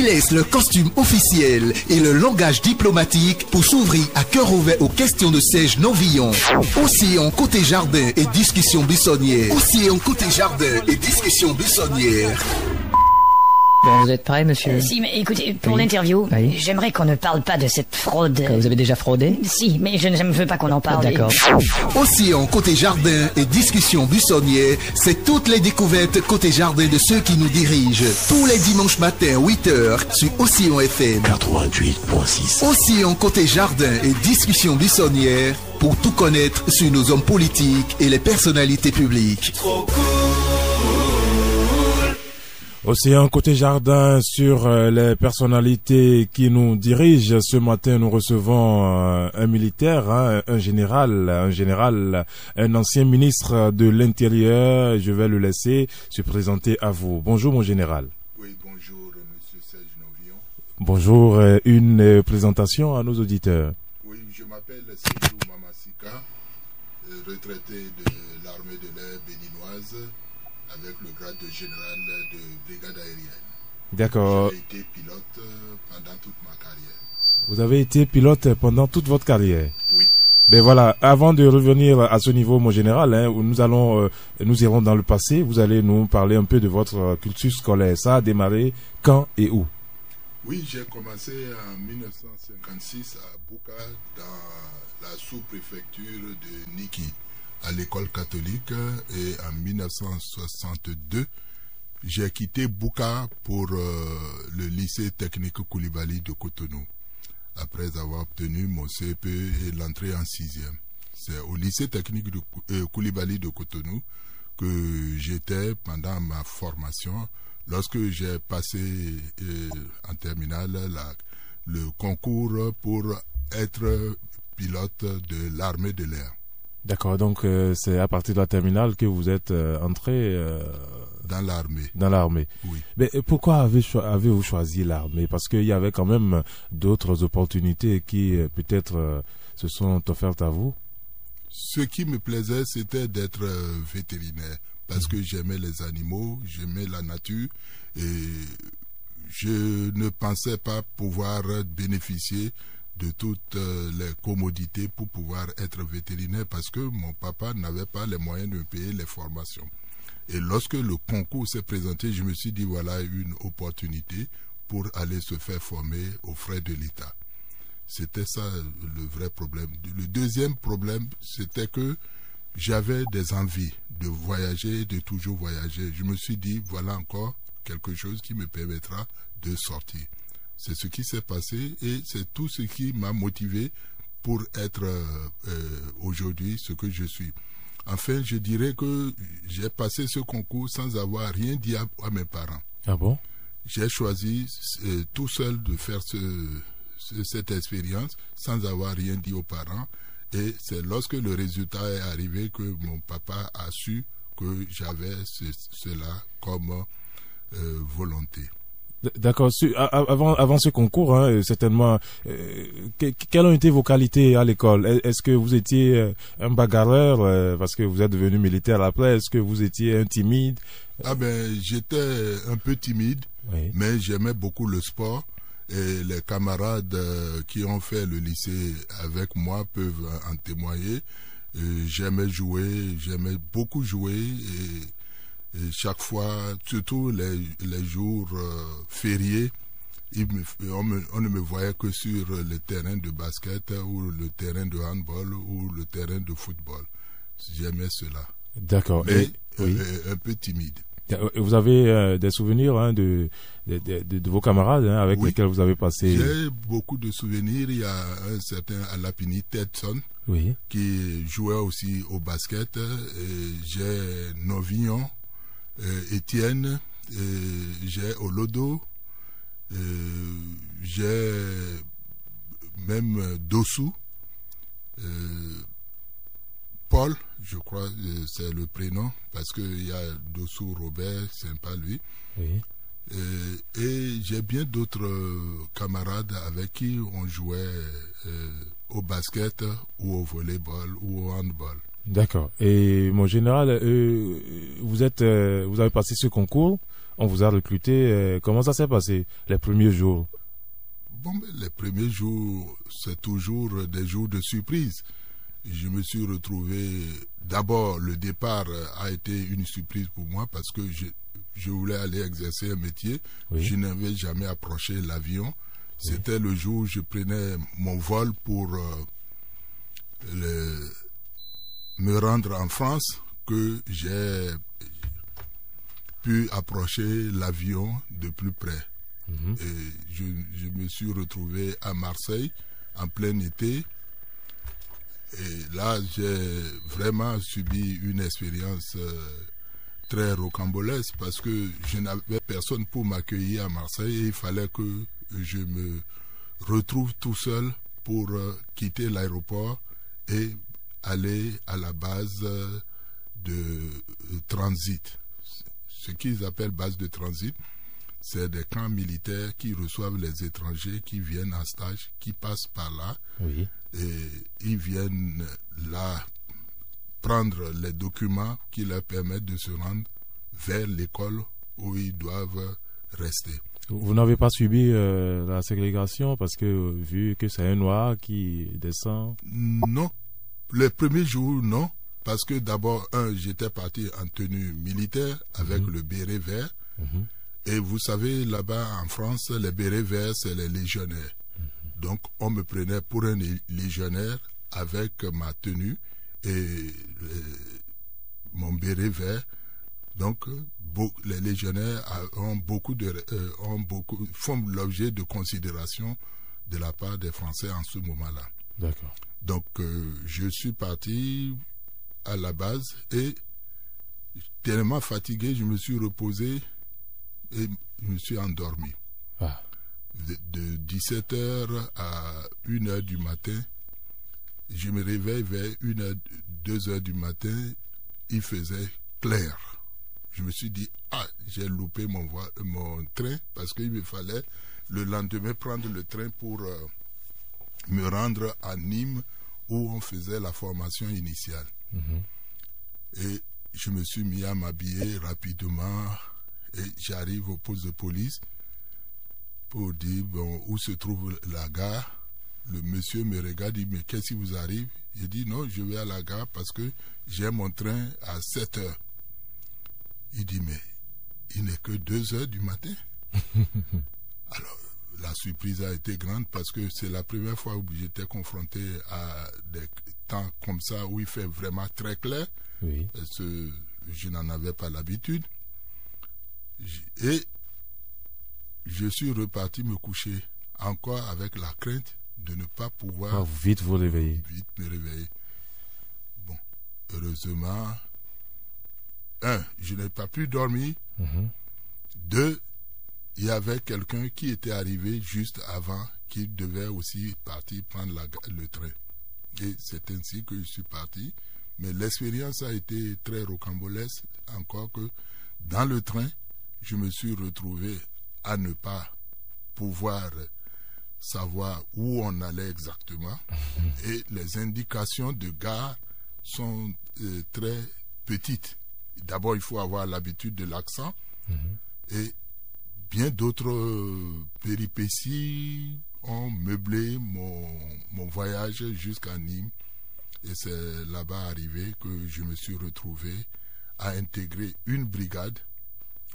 délaissent le costume officiel et le langage diplomatique pour s'ouvrir à cœur ouvert aux questions de Serge Novillon. Océan côté jardin et discussion buissonnière. Océan côté jardin et discussion buissonnière. Bon, vous êtes prêt, monsieur? Si, mais écoutez, pour l'interview, j'aimerais qu'on ne parle pas de cette fraude. Que vous avez déjà fraudé? Si, mais je ne veux pas qu'on en parle. D'accord. Océan côté jardin et discussion buissonnière, c'est toutes les découvertes côté jardin de ceux qui nous dirigent. Tous les dimanches matins, 8h, sur Océan FM. 88.6. Océan côté jardin et discussion buissonnière, pour tout connaître sur nos hommes politiques et les personnalités publiques. Océan côté jardin sur les personnalités qui nous dirigent. Ce matin, nous recevons un militaire, un général, un ancien ministre de l'Intérieur. Je vais le laisser se présenter à vous. Bonjour, mon général. Oui, bonjour, monsieur Serge Novillon. Bonjour, une présentation à nos auditeurs. Oui, je m'appelle Seydou Mamassika, retraité de l'armée de l'air béninoise, avec le grade de général de brigade aérienne. D'accord. J'ai été pilote pendant toute ma carrière. Vous avez été pilote pendant toute votre carrière? Oui. Ben voilà, avant de revenir à ce niveau, mon général, où nous irons dans le passé, vous allez nous parler un peu de votre culture scolaire. Ça a démarré quand et où? Oui, j'ai commencé en 1956 à Bouka, dans la sous-préfecture de Niki, à l'école catholique, et en 1962, j'ai quitté Bouka pour le lycée technique Koulibaly de Cotonou, après avoir obtenu mon CEP et l'entrée en 6e. C'est au lycée technique de Koulibaly de Cotonou que j'étais pendant ma formation, lorsque j'ai passé en terminale le concours pour être pilote de l'armée de l'air. D'accord, donc c'est à partir de la terminale que vous êtes entré dans l'armée. Dans l'armée. Oui. Mais pourquoi avez-vous choisi l'armée? Parce qu'il y avait quand même d'autres opportunités qui peut-être se sont offertes à vous. Ce qui me plaisait, c'était d'être vétérinaire, parce que j'aimais les animaux, j'aimais la nature, et je ne pensais pas pouvoir bénéficier de toutes les commodités pour pouvoir être vétérinaire, parce que mon papa n'avait pas les moyens de payer les formations. Et lorsque le concours s'est présenté, je me suis dit voilà une opportunité pour aller se faire former aux frais de l'État. C'était ça le vrai problème. Le deuxième problème, c'était que j'avais des envies de voyager, de toujours voyager. Je me suis dit voilà encore quelque chose qui me permettra de sortir. C'est ce qui s'est passé et c'est tout ce qui m'a motivé pour être aujourd'hui ce que je suis. Enfin, je dirais que j'ai passé ce concours sans avoir rien dit à mes parents. Ah bon? J'ai choisi tout seul de faire cette expérience sans avoir rien dit aux parents. Et c'est lorsque le résultat est arrivé que mon papa a su que j'avais cela comme volonté. D'accord. Avant ce concours, certainement, quelles ont été vos qualités à l'école? Est-ce que vous étiez un bagarreur parce que vous êtes devenu militaire après? Est-ce que vous étiez un timide? Ah ben, j'étais un peu timide, oui, mais j'aimais beaucoup le sport. Et les camarades qui ont fait le lycée avec moi peuvent en témoigner. J'aimais jouer, j'aimais beaucoup jouer et chaque fois, surtout les jours fériés, on ne me voyait que sur le terrain de basket ou le terrain de handball ou le terrain de football. J'aimais cela. D'accord. Mais un peu timide. Vous avez des souvenirs de vos camarades avec lesquels vous avez passé? J'ai beaucoup de souvenirs. Il y a un certain Alapini Tedson qui jouait aussi au basket. J'ai Novillon, Étienne, j'ai Olodo, j'ai même Dossou, Paul, je crois c'est le prénom, parce qu'il y a Dossou Robert, c'est pas lui. Oui. Et j'ai bien d'autres camarades avec qui on jouait au basket ou au volleyball ou au handball. D'accord. Et mon général, vous avez passé ce concours on vous a recruté. Comment ça s'est passé les premiers jours? Bon, les premiers jours, c'est toujours des jours de surprise. Je me suis retrouvé, d'abord le départ a été une surprise pour moi parce que je voulais aller exercer un métier. Oui. Je n'avais jamais approché l'avion. C'était le jour où je prenais mon vol pour me rendre en France que j'ai pu approcher l'avion de plus près. Et je me suis retrouvé à Marseille en plein été. Et là, j'ai vraiment subi une expérience très rocambolesque parce que je n'avais personne pour m'accueillir à Marseille et il fallait que je me retrouve tout seul pour quitter l'aéroport et aller à la base de transit. Ce qu'ils appellent base de transit, c'est des camps militaires qui reçoivent les étrangers qui viennent en stage, qui passent par là. Oui. Et ils viennent là prendre les documents qui leur permettent de se rendre vers l'école où ils doivent rester. Vous n'avez pas subi la ségrégation parce que vu que c'est un noir qui descend? Non. Les premiers jours, non. Parce que d'abord, j'étais parti en tenue militaire avec le béret vert. Et vous savez, là-bas en France, les bérets verts, c'est les légionnaires. Donc, on me prenait pour un légionnaire avec ma tenue et mon béret vert. Donc, les légionnaires font l'objet de considération de la part des Français en ce moment-là. D'accord. Donc, je suis parti à la base et tellement fatigué, je me suis reposé et je me suis endormi. Ah. De 17h à 1h du matin, je me réveille vers 1h, 2h du matin, il faisait clair. Je me suis dit, j'ai loupé mon train parce qu'il me fallait le lendemain prendre le train pour me rendre à Nîmes où on faisait la formation initiale. Et je me suis mis à m'habiller rapidement et j'arrive au poste de police pour dire où se trouve la gare. Le monsieur me regarde, dit mais qu'est-ce qui vous arrive? Je dis non, je vais à la gare parce que j'ai mon train à 7h. Il dit mais il n'est que 2h du matin. Alors la surprise a été grande parce que c'est la première fois où j'étais confronté à des temps comme ça où il fait vraiment très clair. Oui. Parce que je n'en avais pas l'habitude. Et je suis reparti me coucher, encore avec la crainte de ne pas pouvoir vite vous réveiller. Vite me réveiller. Bon, heureusement, je n'ai pas pu dormir. 2, il y avait quelqu'un qui était arrivé juste avant, qui devait aussi partir prendre le train. Et c'est ainsi que je suis parti. Mais l'expérience a été très rocambolesque, encore que dans le train, je me suis retrouvé à ne pas pouvoir savoir où on allait exactement. Et les indications de gare sont très petites. D'abord, il faut avoir l'habitude de l'accent. Et bien d'autres péripéties ont meublé mon voyage jusqu'à Nîmes. Et c'est là-bas arrivé que je me suis retrouvé à intégrer une brigade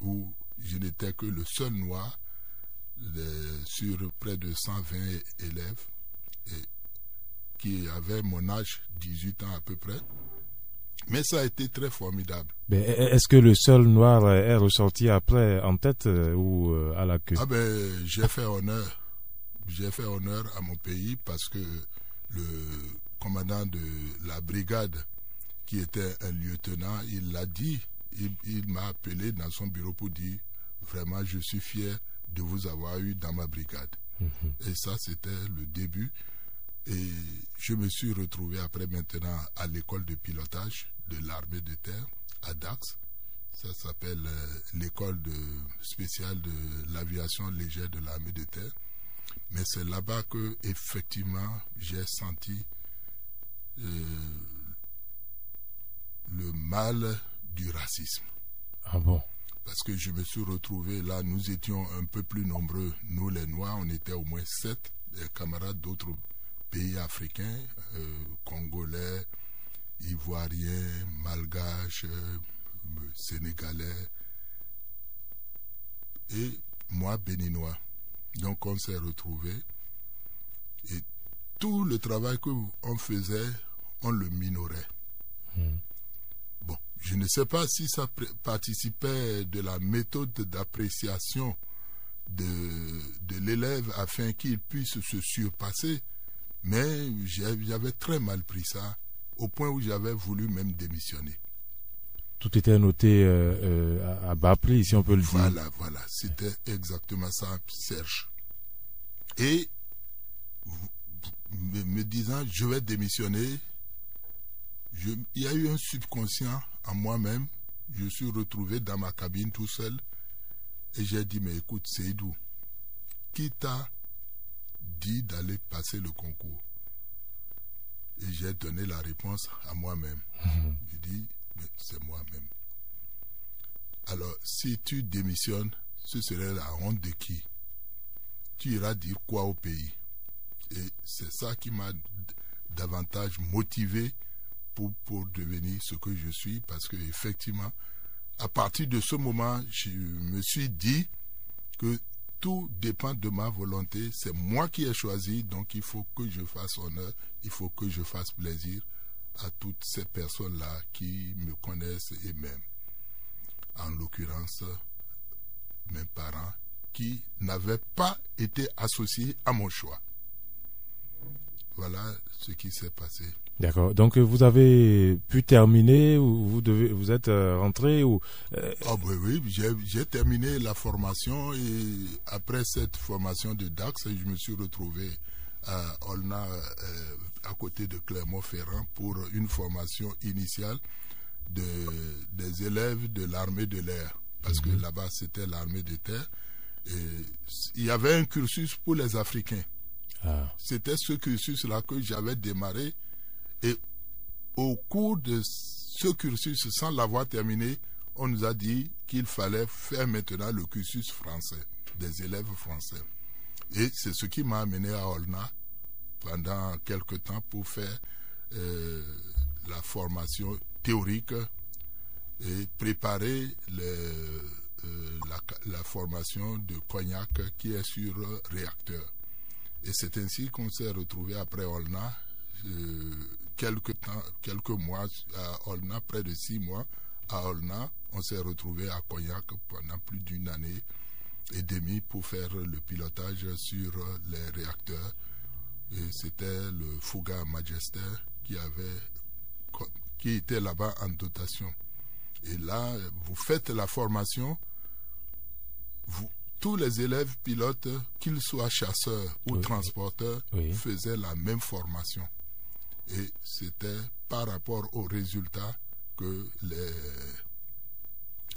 où je n'étais que le seul noir sur près de 120 élèves et qui avaient mon âge, 18 ans à peu près. Mais ça a été très formidable. Mais est-ce que le seul noir est ressorti après en tête ou à la queue? J'ai fait honneur. J'ai fait honneur à mon pays parce que le commandant de la brigade, qui était un lieutenant, il l'a dit, il m'a appelé dans son bureau pour dire vraiment je suis fier de vous avoir eu dans ma brigade. Et ça c'était le début. Et je me suis retrouvé après maintenant à l'école de pilotage de l'armée de terre à Dax. Ça s'appelle l'école spéciale de l'aviation légère de l'armée de terre. Mais c'est là-bas que effectivement j'ai senti le mal du racisme. Ah bon? parce que je me suis retrouvé là, nous étions un peu plus nombreux, nous les Noirs, on était au moins 7 camarades d'autres pays africains, congolais, ivoiriens, malgaches, sénégalais, et moi béninois. Donc on s'est retrouvés, et tout le travail qu'on faisait, on le minorait. Bon, je ne sais pas si ça participait de la méthode d'appréciation de l'élève afin qu'il puisse se surpasser, mais j'avais très mal pris ça, au point où j'avais voulu même démissionner. Tout était noté à bas prix, si on peut le dire. Voilà, c'était exactement ça, Serge. Et me disant, je vais démissionner, il y a eu un subconscient en moi-même. Je suis retrouvé dans ma cabine tout seul et j'ai dit, mais écoute, Seydou, qui t'a dit d'aller passer le concours? Et j'ai donné la réponse à moi-même. Je dis, mais c'est moi-même. Alors, si tu démissionnes, ce serait la honte de qui? Tu iras dire quoi au pays? Et c'est ça qui m'a davantage motivé pour devenir ce que je suis, parce que effectivement, à partir de ce moment, je me suis dit que tout dépend de ma volonté. C'est moi qui ai choisi, donc il faut que je fasse honneur, il faut que je fasse plaisir à toutes ces personnes-là qui me connaissent et m'aiment. En l'occurrence, mes parents qui n'avaient pas été associés à mon choix. Voilà ce qui s'est passé. D'accord. Donc vous avez pu terminer ou vous êtes rentré ou oui, j'ai terminé la formation et après cette formation de DAX, je me suis retrouvé à Olna, à côté de Clermont-Ferrand, pour une formation initiale des élèves de l'armée de l'air, parce que là-bas c'était l'armée de terre. Et il y avait un cursus pour les Africains. C'était ce cursus-là que j'avais démarré. Et au cours de ce cursus, sans l'avoir terminé, on nous a dit qu'il fallait faire maintenant le cursus français, des élèves français. Et c'est ce qui m'a amené à Olna pendant quelque temps pour faire la formation théorique et préparer la formation de Cognac qui est sur réacteur. Et c'est ainsi qu'on s'est retrouvé après Olna, quelques mois à Olna, près de 6 mois à Olna. On s'est retrouvé à Cognac pendant plus d'1 année et demie pour faire le pilotage sur les réacteurs. Et c'était le Fouga Magister qui était là-bas en dotation. Et là, vous faites la formation, tous les élèves pilotes, qu'ils soient chasseurs ou transporteurs, faisaient la même formation. Et c'était par rapport aux résultats que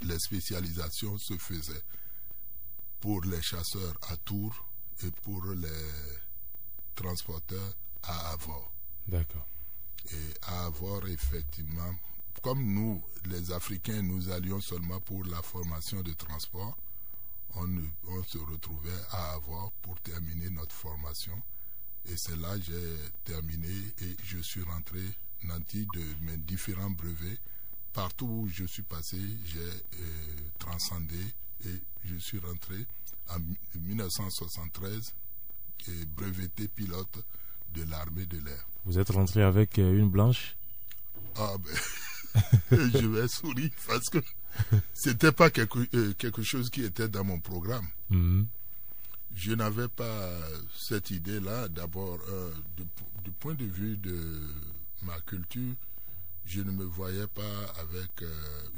les spécialisations se faisaient. Pour les chasseurs à Tours et pour les transporteurs à Avord. D'accord. Et à Avord, effectivement, comme nous, les Africains, nous allions seulement pour la formation de transport, on se retrouvait à Avord pour terminer notre formation. Et c'est là que j'ai terminé et je suis rentré nanti de mes différents brevets. Partout où je suis passé, j'ai transcendé et je suis rentré en 1973 et breveté pilote de l'armée de l'air. Vous êtes rentré avec une blanche? Je vais sourire parce que c'était pas quelque chose qui était dans mon programme. Je n'avais pas cette idée-là. D'abord, du point de vue de ma culture, je ne me voyais pas avec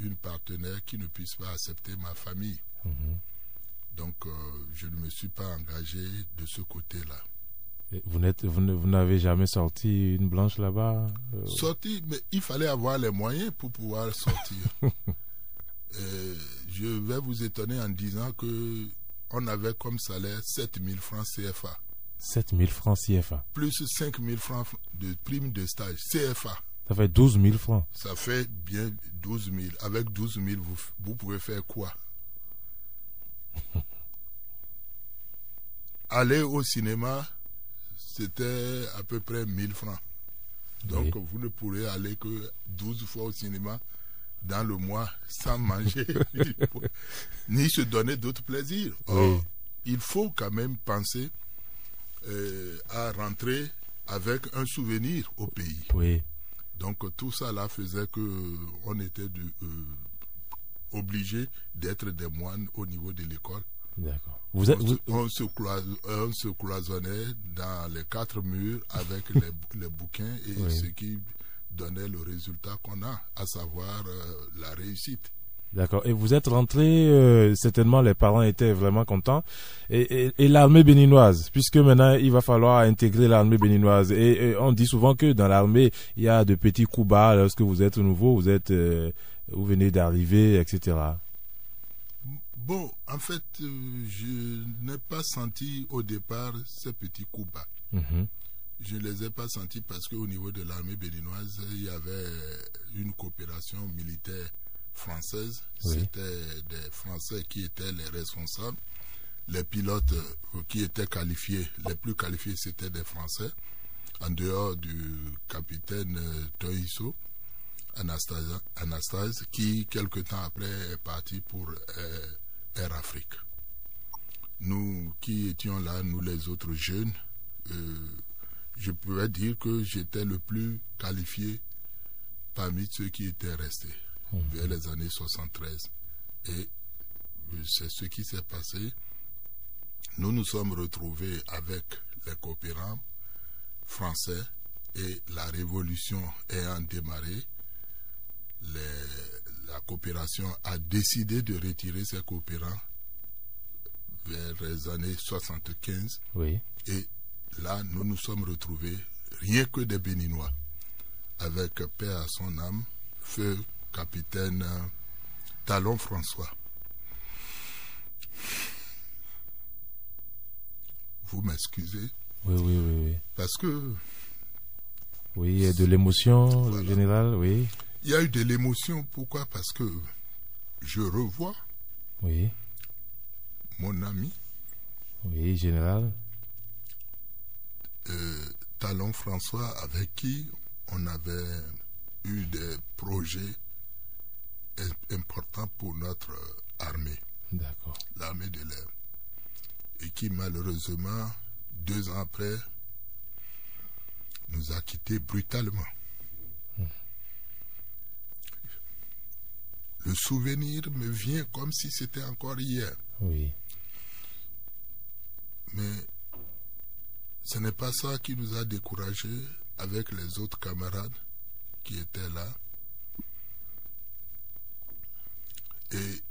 une partenaire qui ne puisse pas accepter ma famille. Donc, je ne me suis pas engagé de ce côté-là. Vous n'avez jamais sorti une blanche là-bas? Sorti, mais il fallait avoir les moyens pour pouvoir sortir. Je vais vous étonner en disant que on avait comme salaire 7 000 francs CFA. 7 000 francs CFA. Plus 5 000 francs de prime de stage CFA. Ça fait 12 000 francs. Ça fait bien 12 000. Avec 12 000, vous pouvez faire quoi? aller au cinéma, c'était à peu près 1000 francs. Donc, vous ne pourrez aller que 12 fois au cinéma dans le mois sans manger, ni se donner d'autres plaisirs. Or, il faut quand même penser à rentrer avec un souvenir au pays. Oui. Donc, tout ça là faisait qu'on était obligé d'être des moines au niveau de l'école. D'accord. On se cloisonnait dans les 4 murs avec les bouquins et ce qui donnait le résultat qu'on a, à savoir la réussite. D'accord. Et vous êtes rentré, certainement les parents étaient vraiment contents. Et l'armée béninoise, puisque maintenant il va falloir intégrer l'armée béninoise. Et on dit souvent que dans l'armée, il y a de petits coups bas lorsque vous êtes nouveau, vous venez d'arriver, etc. Bon, en fait, je n'ai pas senti au départ ces petits coups bas. Je ne les ai pas sentis parce qu'au niveau de l'armée béninoise, il y avait une coopération militaire française. C'était des Français qui étaient les responsables. Les pilotes qui étaient qualifiés, les plus qualifiés, c'était des Français. En dehors du capitaine Toisso, Anastase, qui, quelque temps après, est parti pour Air Afrique. Nous qui étions là, nous les autres jeunes, je pourrais dire que j'étais le plus qualifié parmi ceux qui étaient restés vers les années 73. Et c'est ce qui s'est passé. Nous nous sommes retrouvés avec les coopérants français et la révolution ayant démarré, la coopération a décidé de retirer ses coopérants vers les années 75. Et là, nous nous sommes retrouvés, rien que des Béninois, avec paix à son âme, feu capitaine Talon François. Vous m'excusez? Oui. Parce que... Oui, il y a de l'émotion générale, oui. Il y a eu de l'émotion, pourquoi? Parce que je revois mon ami. Oui, général. Talon François, avec qui on avait eu des projets importants pour notre armée. D'accord. L'armée de l'air. Et qui malheureusement, 2 ans après, nous a quittés brutalement. Le souvenir me vient comme si c'était encore hier. Oui. Mais ce n'est pas ça qui nous a découragés avec les autres camarades qui étaient là. Et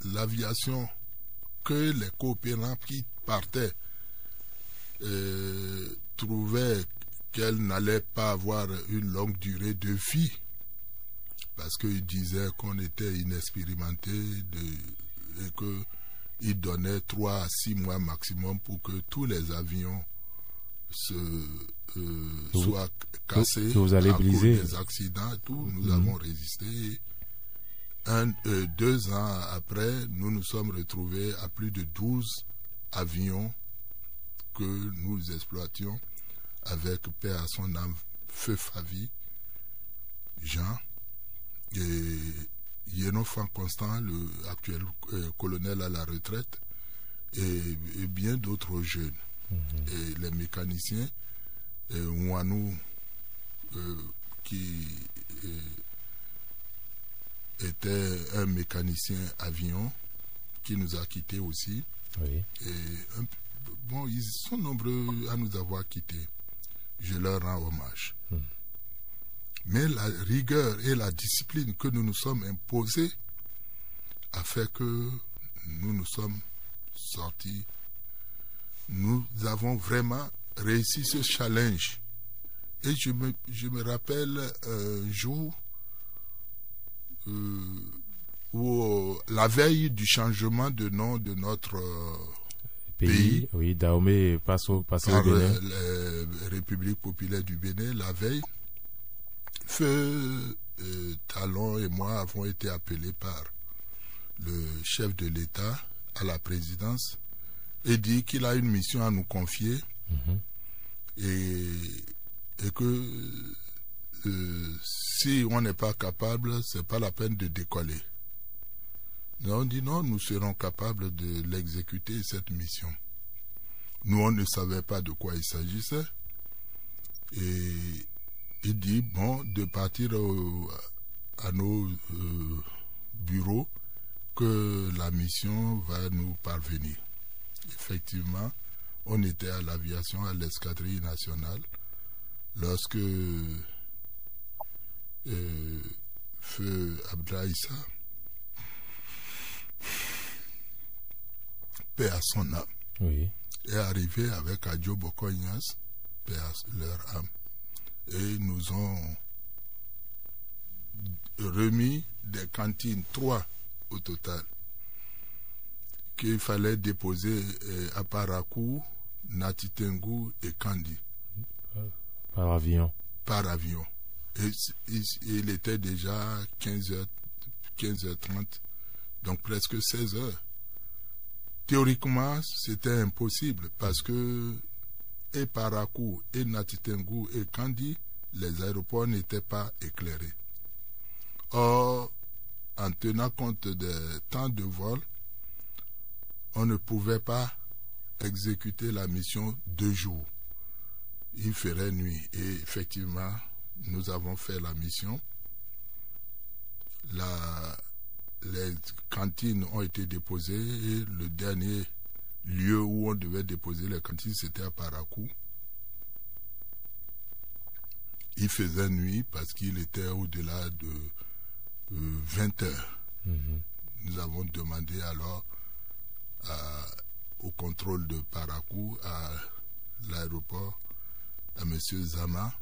l'aviation, que les coopérants qui partaient trouvaient qu'elle n'allait pas avoir une longue durée de vie, parce qu'ils disaient qu'on était inexpérimenté et qu'ils donnaient 3 à 6 mois maximum pour que tous les avions soient cassés, que vous allez briser. Des accidents et tout. Nous avons résisté. 2 ans après, nous nous sommes retrouvés à plus de 12 avions que nous exploitions avec paix à son âme, Feu Favi, Jean, et Yénofan Constant, le actuel colonel à la retraite, et bien d'autres jeunes. Et les mécaniciens, Ouanou, qui était un mécanicien avion, qui nous a quittés aussi. Et bon, ils sont nombreux à nous avoir quittés. Je leur rends hommage. Mais la rigueur et la discipline que nous nous sommes imposés a fait que nous nous sommes sortis. Nous avons vraiment réussi ce challenge. Et je me rappelle un jour où la veille du changement de nom de notre pays, oui, Dahomey passe au Bénin, la République populaire du Bénin, la veille, Feu Talon et moi avons été appelés par le chef de l'État à la présidence et dit qu'il a une mission à nous confier et que si on n'est pas capable, c'est pas la peine de décoller. Et on dit non, nous serons capables de l'exécuter, cette mission. Nous, on ne savait pas de quoi il s'agissait. Et il dit, bon, de partir à nos bureaux, que la mission va nous parvenir. Effectivement, on était à l'aviation, à l'escadrille nationale, lorsque Feu Abdraïssa, paix à son âme, est arrivé avec Adjo Bokoyas, paix à leur âme, et nous ont remis des cantines, 3 au total, qu'il fallait déposer à Parakou, Natitengu et Kandi. Par avion. Par avion. Et il était déjà 15h30, donc presque 16h. Théoriquement, c'était impossible parce que et Parakou, et Natitengu et Kandi, les aéroports n'étaient pas éclairés. Or, en tenant compte des temps de vol, on ne pouvait pas exécuter la mission 2 jours. Il ferait nuit. Et effectivement, nous avons fait la mission. Les cantines ont été déposées et le dernier lieu où on devait déposer les cantines, c'était à Parakou. Il faisait nuit parce qu'il était au-delà de 20 heures. Nous avons demandé alors au contrôle de Parakou, à l'aéroport, à M. Zama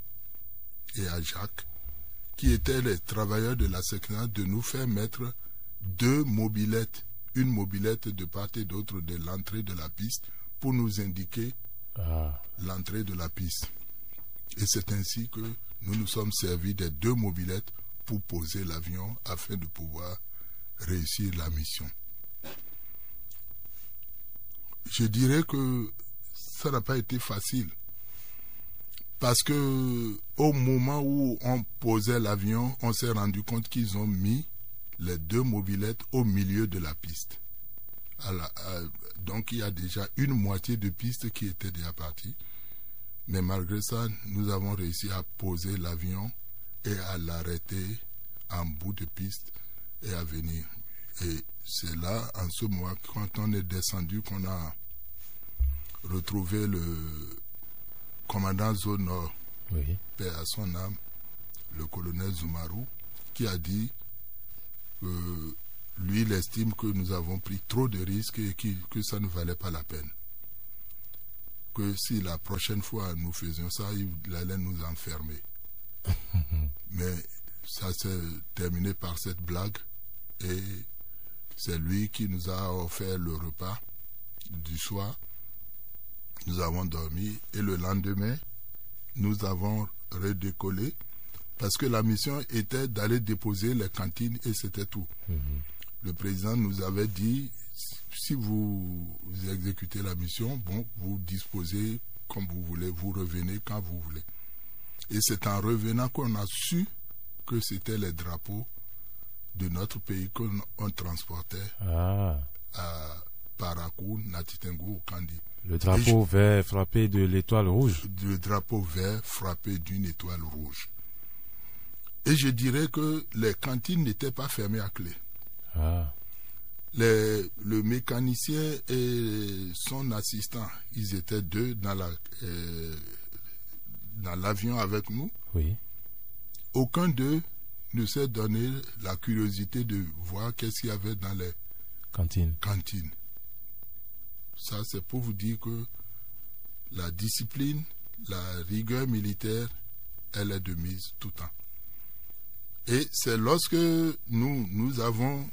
et à Jacques, qui étaient les travailleurs de la SECNA, de nous faire mettre 2 mobylettes, une mobylette de part et d'autre de l'entrée de la piste pour nous indiquer l'entrée de la piste. Et c'est ainsi que nous nous sommes servis des 2 mobylettes pour poser l'avion afin de pouvoir réussir la mission. Je dirais que ça n'a pas été facile parce que au moment où on posait l'avion, on s'est rendu compte qu'ils ont mis les 2 mobylettes au milieu de la piste. Donc il y a déjà une moitié de piste qui était déjà partie. Mais malgré ça, nous avons réussi à poser l'avion et à l'arrêter en bout de piste et à venir. Et c'est là, en ce moment, quand on est descendu, qu'on a retrouvé le commandant zone nord, paix à son âme, le colonel Zoumarou, qui a dit que lui, il estime que nous avons pris trop de risques et que ça ne valait pas la peine. Que si la prochaine fois nous faisions ça, il allait nous enfermer. Mais ça s'est terminé par cette blague et c'est lui qui nous a offert le repas du soir. Nous avons dormi et le lendemain, nous avons redécollé parce que la mission était d'aller déposer les cantines et c'était tout. Le président nous avait dit, si vous exécutez la mission, bon, vous disposez comme vous voulez, vous revenez quand vous voulez. Et c'est en revenant qu'on a su que c'était les drapeaux de notre pays qu'on transportait à Parakou, Natitengu ou Kandi. Le drapeau vert frappé de l'étoile rouge. Le drapeau vert frappé d'une étoile rouge. Et je dirais que les cantines n'étaient pas fermées à clé. Le mécanicien et son assistant, ils étaient 2 dans l'avion avec nous. Aucun d'eux ne s'est donné la curiosité de voir qu'est-ce qu'il y avait dans les cantines. Ça, c'est pour vous dire que la discipline, la rigueur militaire, elle est de mise tout le temps. Et c'est lorsque nous avons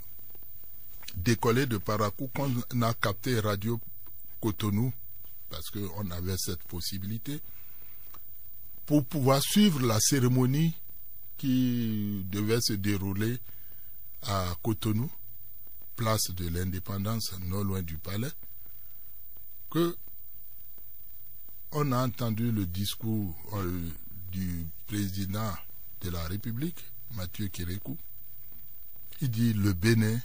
décollé de Parakou qu'on a capté Radio Cotonou, parce qu'on avait cette possibilité, pour pouvoir suivre la cérémonie qui devait se dérouler à Cotonou, place de l'Indépendance, non loin du palais. que on a entendu le discours du président de la République, Mathieu Kérékou. Il dit le Bénin,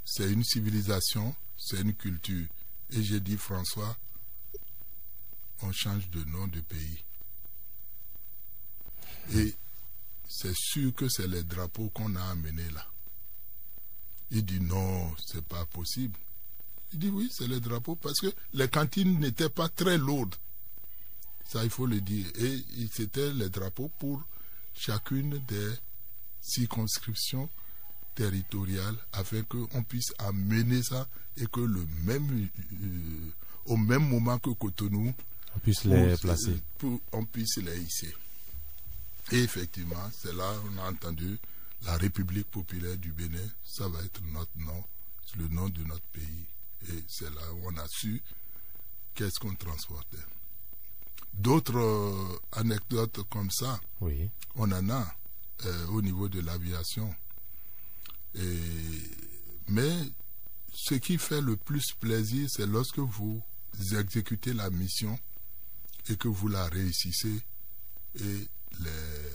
c'est une civilisation, c'est une culture. Et j'ai dit, François, on change de nom de pays. Et c'est sûr que c'est les drapeaux qu'on a amenés là. Il dit non, c'est pas possible. Il dit oui, c'est les drapeaux parce que les cantines n'étaient pas très lourdes. Ça, il faut le dire. Et c'était les drapeaux pour chacune des circonscriptions territoriales afin qu'on puisse amener ça et que au même moment que Cotonou, on puisse les placer. On puisse les hisser. Et effectivement, c'est là qu'on a entendu la République populaire du Bénin, ça va être notre nom, le nom de notre pays. Et c'est là où on a su qu'est-ce qu'on transportait. D'autres anecdotes comme ça, oui, on en a au niveau de l'aviation. Mais ce qui fait le plus plaisir, c'est lorsque vous exécutez la mission et que vous la réussissez et les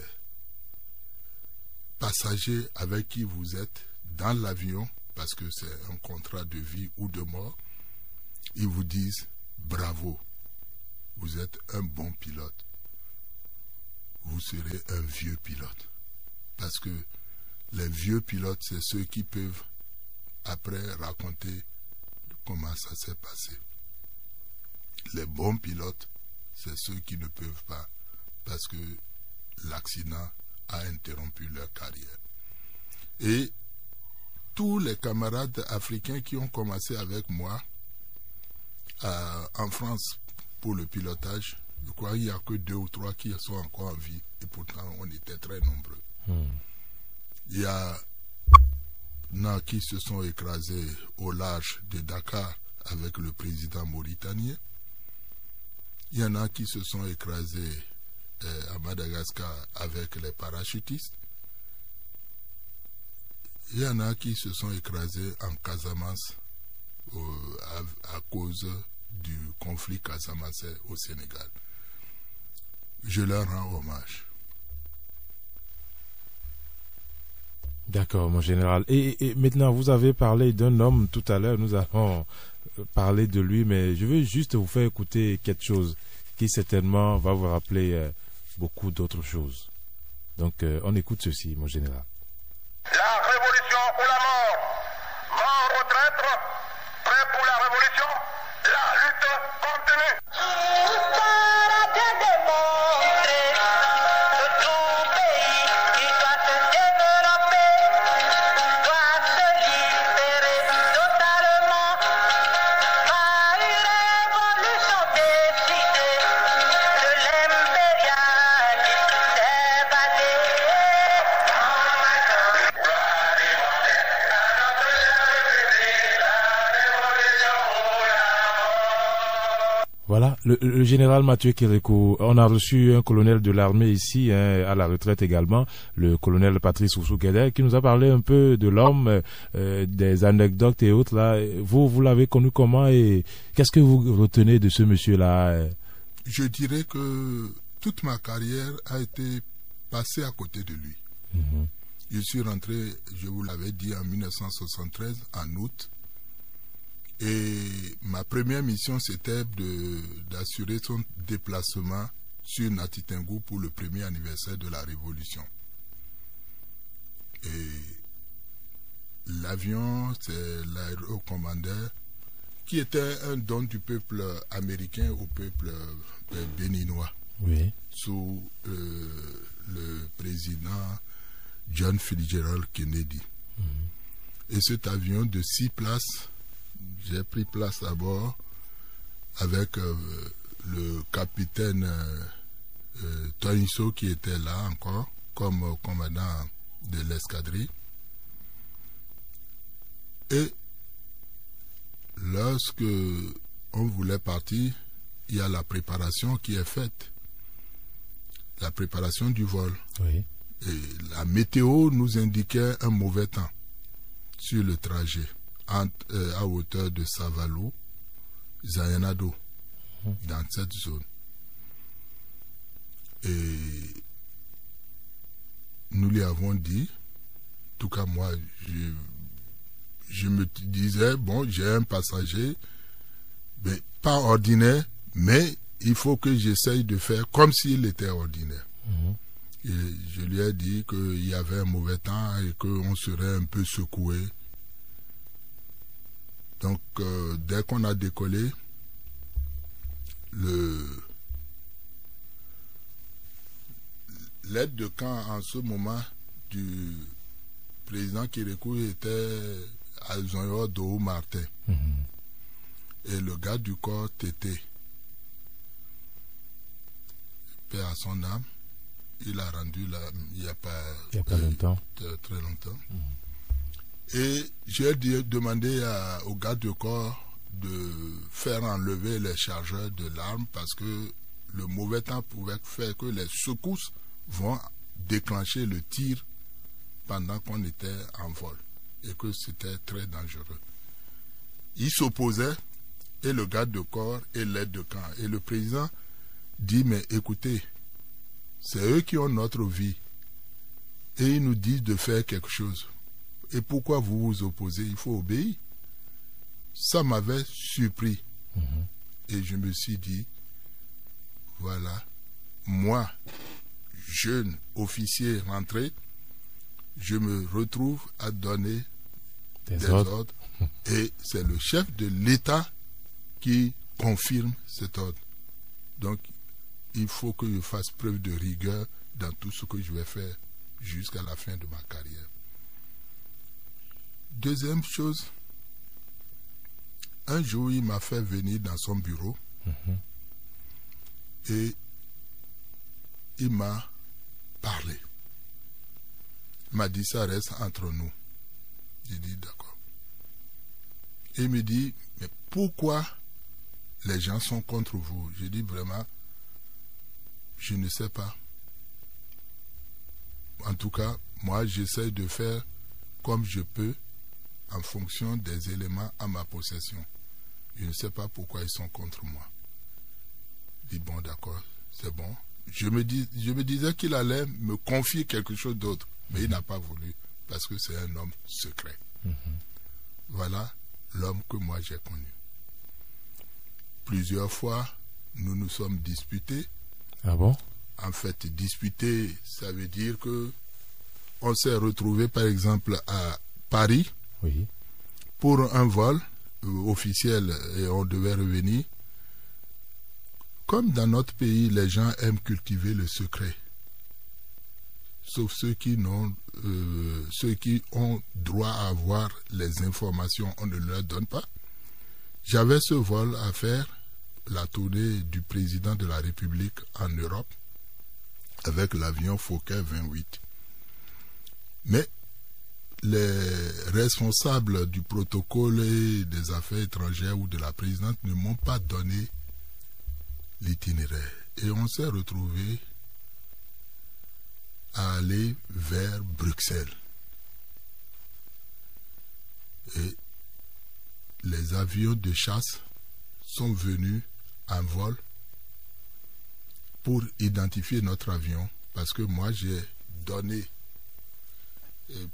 passagers avec qui vous êtes dans l'avion, parce que c'est un contrat de vie ou de mort, ils vous disent bravo, vous êtes un bon pilote, vous serez un vieux pilote. Parce que les vieux pilotes, c'est ceux qui peuvent après raconter comment ça s'est passé. Les bons pilotes, c'est ceux qui ne peuvent pas, parce que l'accident a interrompu leur carrière. Et tous les camarades africains qui ont commencé avec moi en France pour le pilotage, je crois qu'il n'y a que 2 ou 3 qui sont encore en vie, et pourtant on était très nombreux. Il y en a qui se sont écrasés au large de Dakar avec le président mauritanien. Il y en a qui se sont écrasés à Madagascar avec les parachutistes. Il y en a qui se sont écrasés en Casamance à cause du conflit casamançais au Sénégal. Je leur rends hommage. D'accord, mon général. Et maintenant, vous avez parlé d'un homme tout à l'heure, nous allons parler de lui, mais je veux juste vous faire écouter quelque chose qui certainement va vous rappeler beaucoup d'autres choses. Donc, on écoute ceci, mon général. La révolution ou la mort. Mort au traître, prêt pour la révolution, la lutte continue. Voilà, le général Mathieu Kérékou. On a reçu un colonel de l'armée ici, à la retraite également, le colonel Patrice Oussou-Guédé, qui nous a parlé un peu de l'homme, des anecdotes et autres. Là. Vous l'avez connu comment et qu'est-ce que vous retenez de ce monsieur-là? Je dirais que toute ma carrière a été passée à côté de lui. Je suis rentré, je vous l'avais dit, en 1973, en août. Et ma première mission, c'était d'assurer son déplacement sur Natitingou pour le premier anniversaire de la Révolution. Et l'avion, c'est l'aérocommandeur qui était un don du peuple américain au peuple béninois. Oui. Sous le président John Fitzgerald Kennedy. Et cet avion de 6 places, j'ai pris place à bord avec le capitaine Toinso qui était là encore comme commandant de l'escadrille. Et lorsque on voulait partir, il y a la préparation qui est faite. La préparation du vol. Oui. Et la météo nous indiquait un mauvais temps sur le trajet. À hauteur de Savalou Zayanado, dans cette zone. Et nous lui avons dit, en tout cas moi, je me disais, bon, j'ai un passager, mais pas ordinaire, mais il faut que j'essaye de faire comme s'il était ordinaire. Et je lui ai dit qu'il y avait un mauvais temps et qu'on serait un peu secoué. Donc, dès qu'on a décollé, l'aide de camp en ce moment du président Kérékou était à Zonyo Dou Martin. Et le gars du corps Tété, paix à son âme, il a rendu là, il n'y a pas longtemps. Très longtemps. Et j'ai demandé au gars de corps de faire enlever les chargeurs de l'arme parce que le mauvais temps pouvait faire que les secousses vont déclencher le tir pendant qu'on était en vol et que c'était très dangereux. Il s'opposait, et le garde de corps et l'aide de camp. Et le président dit, mais écoutez, c'est eux qui ont notre vie et ils nous disent de faire quelque chose. Et pourquoi vous vous opposez? Il faut obéir. Ça m'avait surpris. Et je me suis dit, voilà, moi, jeune officier rentré, je me retrouve à donner des ordres. Et c'est le chef de l'État qui confirme cet ordre. Donc, il faut que je fasse preuve de rigueur dans tout ce que je vais faire jusqu'à la fin de ma carrière. Deuxième chose, un jour, il m'a fait venir dans son bureau et il m'a parlé. Il m'a dit, ça reste entre nous. J'ai dit, d'accord. Et il me dit, mais pourquoi les gens sont contre vous? J'ai dit, vraiment, je ne sais pas. En tout cas, moi, j'essaie de faire comme je peux en fonction des éléments à ma possession. Je ne sais pas pourquoi ils sont contre moi. Je dis, bon, d'accord, c'est bon. Je me disais qu'il allait me confier quelque chose d'autre, mais il n'a pas voulu, parce que c'est un homme secret. Voilà l'homme que moi j'ai connu. Plusieurs fois, nous nous sommes disputés. Ah bon? En fait, disputer, ça veut dire que on s'est retrouvé, par exemple, à Paris, pour un vol officiel, et on devait revenir. Comme dans notre pays, les gens aiment cultiver le secret. Sauf ceux qui ont droit à avoir les informations, on ne leur donne pas. J'avais ce vol à faire, la tournée du président de la République en Europe, avec l'avion Fokker 28. Mais les responsables du protocole et des affaires étrangères ou de la présidente ne m'ont pas donné l'itinéraire. Et on s'est retrouvé à aller vers Bruxelles. Et les avions de chasse sont venus en vol pour identifier notre avion, parce que moi j'ai donné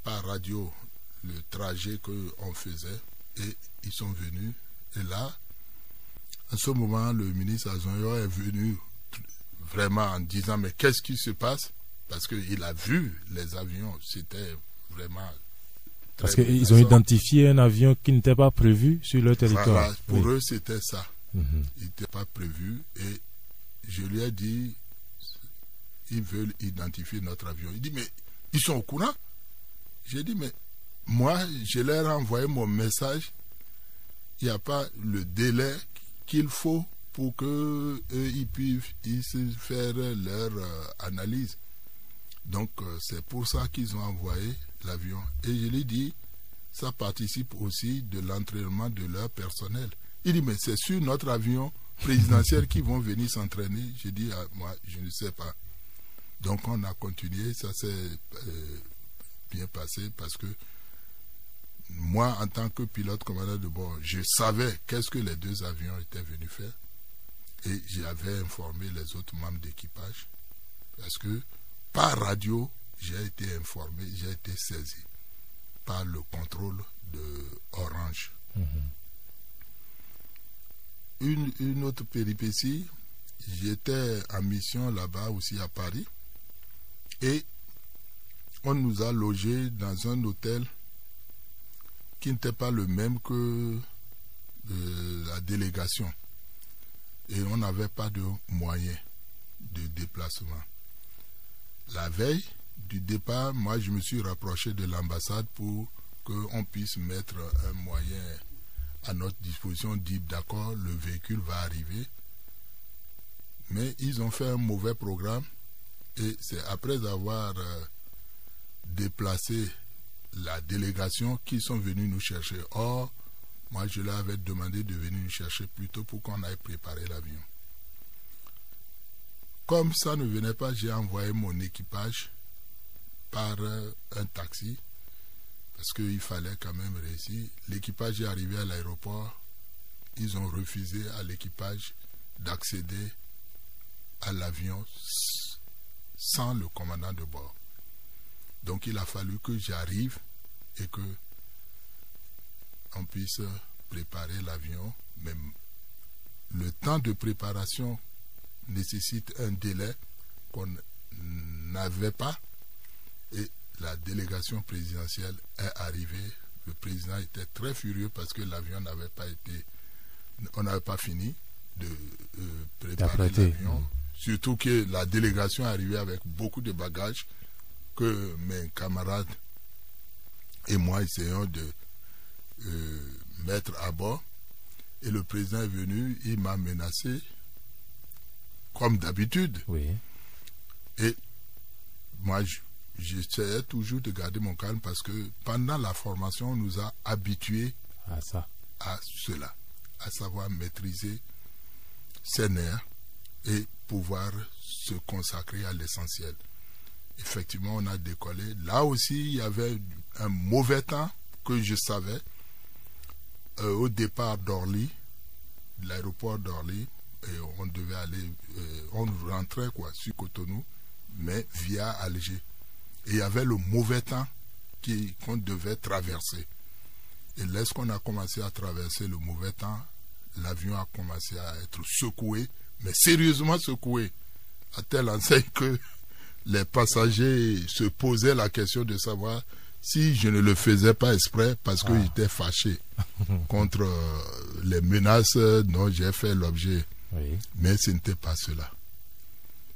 par radio le trajet qu'on faisait et ils sont venus. Et là, en ce moment, le ministre Azonyo est venu vraiment en disant, mais qu'est-ce qui se passe? Parce qu'il a vu les avions, c'était vraiment... Parce qu'ils ont identifié un avion qui n'était pas prévu sur leur territoire. Voilà, pour eux, c'était ça. Il n'était pas prévu. Et je lui ai dit, ils veulent identifier notre avion. Il dit, mais ils sont au courant? J'ai dit, mais moi, je leur ai envoyé mon message. Il n'y a pas le délai qu'il faut pour qu'eux, ils puissent faire leur analyse. Donc, c'est pour ça qu'ils ont envoyé l'avion. Et je lui dis, ça participe aussi de l'entraînement de leur personnel. Il dit, mais c'est sur notre avion présidentiel qu'ils vont venir s'entraîner. J'ai dit, moi, je ne sais pas. Donc, on a continué. Ça s'est bien passé parce que moi, en tant que pilote commandant de bord, je savais qu'est-ce que les deux avions étaient venus faire. Et j'avais informé les autres membres d'équipage. Parce que par radio, j'ai été informé, j'ai été saisi par le contrôle de Orange. Une autre péripétie, j'étais en mission là-bas aussi à Paris. Et on nous a logés dans un hôtel qui n'était pas le même que la délégation. Et on n'avait pas de moyens de déplacement. La veille du départ, moi je me suis rapproché de l'ambassade pour qu'on puisse mettre un moyen à notre disposition, dit d'accord, le véhicule va arriver. Mais ils ont fait un mauvais programme et c'est après avoir déplacé la délégation qu'ils sont venus nous chercher. Or, moi je leur avais demandé de venir nous chercher plus tôt pour qu'on aille préparer l'avion. Comme ça ne venait pas, j'ai envoyé mon équipage par un taxi parce qu'il fallait quand même réussir. L'équipage est arrivé à l'aéroport. Ils ont refusé à l'équipage d'accéder à l'avion sans le commandant de bord. Donc il a fallu que j'arrive et que on puisse préparer l'avion. Mais le temps de préparation nécessite un délai qu'on n'avait pas. Et la délégation présidentielle est arrivée. Le président était très furieux parce que l'avion n'avait pas été... On n'avait pas fini de préparer l'avion. Surtout que la délégation est arrivée avec beaucoup de bagages que mes camarades et moi essayons de mettre à bord. Et le président est venu, il m'a menacé, comme d'habitude. Oui. Et moi, j'essayais toujours de garder mon calme parce que pendant la formation, on nous a habitués à cela, à savoir maîtriser ses nerfs et pouvoir se consacrer à l'essentiel. Effectivement, on a décollé. Là aussi, il y avait un mauvais temps que je savais. Au départ d'Orly, de l'aéroport d'Orly, et on devait aller, on rentrait sur Cotonou, mais via Alger. Et il y avait le mauvais temps qu'on devait traverser. Et lorsqu'on a commencé à traverser le mauvais temps, l'avion a commencé à être secoué, mais sérieusement secoué, à telle enseigne que les passagers se posaient la question de savoir si je ne le faisais pas exprès parce que j'étais fâché contre les menaces dont j'ai fait l'objet. Oui. Mais ce n'était pas cela.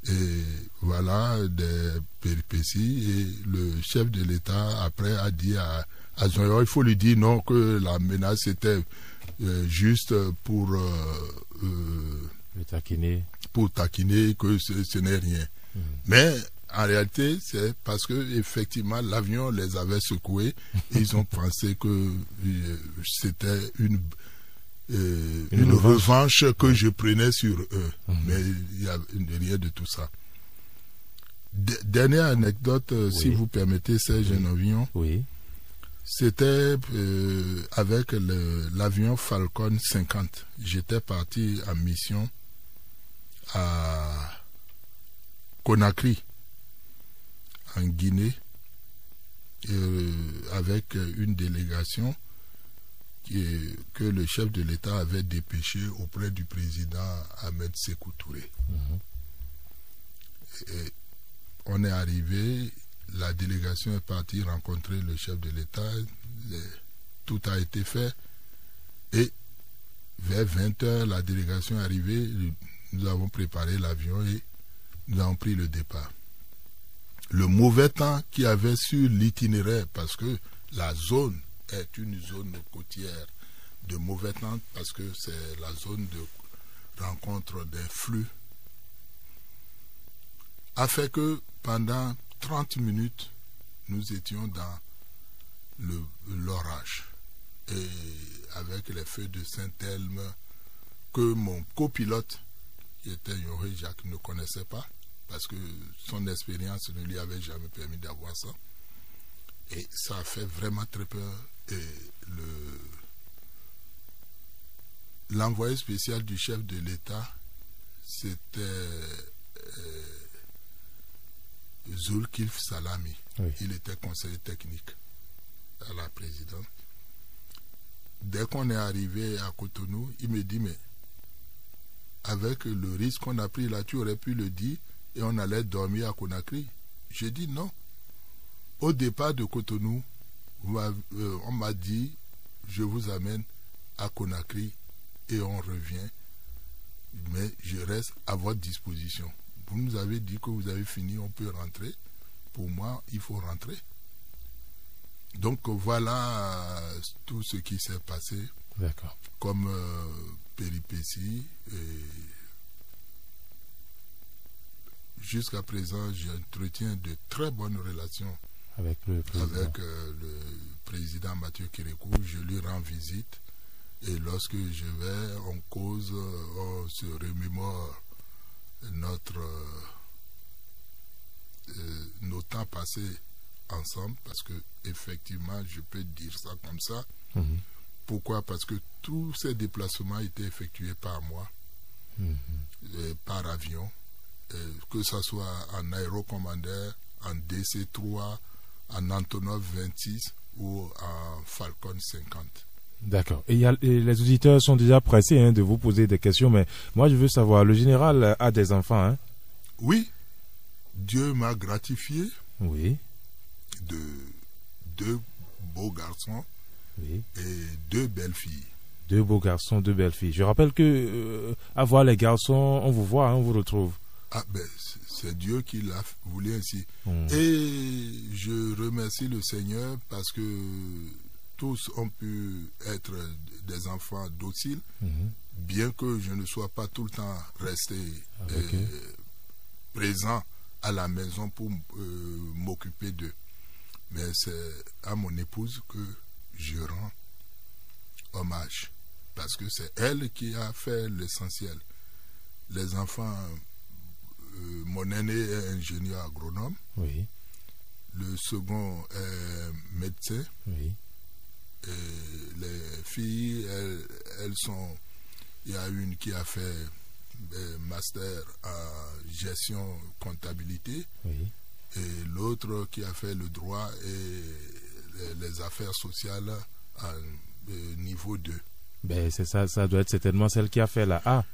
Et voilà des péripéties. Et le chef de l'État, après, a dit à Zoyo, il faut lui dire non, que la menace était juste pour taquiner, que ce n'est rien. Mais en réalité, c'est parce que effectivement l'avion les avait secoués. Ils ont pensé que c'était une revanche que je prenais sur eux. Mais il n'y a rien de tout ça. Dernière anecdote, si vous permettez, Serge Novion. Oui. C'était avec l'avion Falcon 50. J'étais parti en mission à Conakry, en Guinée, avec une délégation que le chef de l'État avait dépêché auprès du président Ahmed Sékou Touré. Et on est arrivé, la délégation est partie rencontrer le chef de l'État, tout a été fait, et vers 20h, la délégation est arrivée, nous avons préparé l'avion et nous avons pris le départ. Le mauvais temps qu'il y avait sur l'itinéraire, parce que la zone est une zone côtière de mauvais temps, parce que c'est la zone de rencontre des flux, a fait que pendant 30 minutes, nous étions dans l'orage. Et avec les feux de Saint-Elme, que mon copilote, qui était Yoré Jacques, ne connaissait pas, parce que son expérience ne lui avait jamais permis d'avoir ça. Et ça a fait vraiment très peur. l'envoyé spécial du chef de l'État, c'était Zulkifli Salami. Oui. Il était conseiller technique à la présidence. Dès qu'on est arrivé à Cotonou, il me dit, mais avec le risque qu'on a pris là, tu aurais pu le dire et on allait dormir à Conakry. J'ai dit non. Au départ de Cotonou, on m'a dit, je vous amène à Conakry et on revient, mais je reste à votre disposition. Vous nous avez dit que vous avez fini, on peut rentrer. Pour moi, il faut rentrer. Donc voilà tout ce qui s'est passé. D'accord. Comme péripéties. Jusqu'à présent, j'entretiens de très bonnes relations avec le président Mathieu Kérékou. Je lui rends visite et lorsque je vais, on cause, on se remémore nos temps passés ensemble, parce que effectivement, je peux dire ça comme ça. Mm-hmm. Pourquoi? Parce que tous ces déplacements étaient effectués par moi, par avion, que ce soit en Aérocommander, en DC-3, en Antonov 26 ou en Falcon 50. D'accord. Et les auditeurs sont déjà pressés de vous poser des questions, mais moi je veux savoir, le général a des enfants, hein? Oui. Dieu m'a gratifié. Oui. De 2 beaux garçons, oui, et 2 belles filles. 2 beaux garçons, 2 belles filles. Je rappelle que avoir les garçons, on vous voit, on vous retrouve. Ah ben, c'est Dieu qui l'a voulu ainsi. Et je remercie le Seigneur parce que tous ont pu être des enfants dociles, bien que je ne sois pas tout le temps resté présent à la maison pour m'occuper d'eux. Mais c'est à mon épouse que je rends hommage, parce que c'est elle qui a fait l'essentiel. Les enfants, mon aîné est ingénieur agronome, oui. Le second est médecin, oui. Et les filles, elles sont, il y a une qui a fait master en gestion comptabilité, oui. Et l'autre qui a fait le droit et les affaires sociales à niveau 2. Ben c'est ça doit être certainement celle qui a fait la A.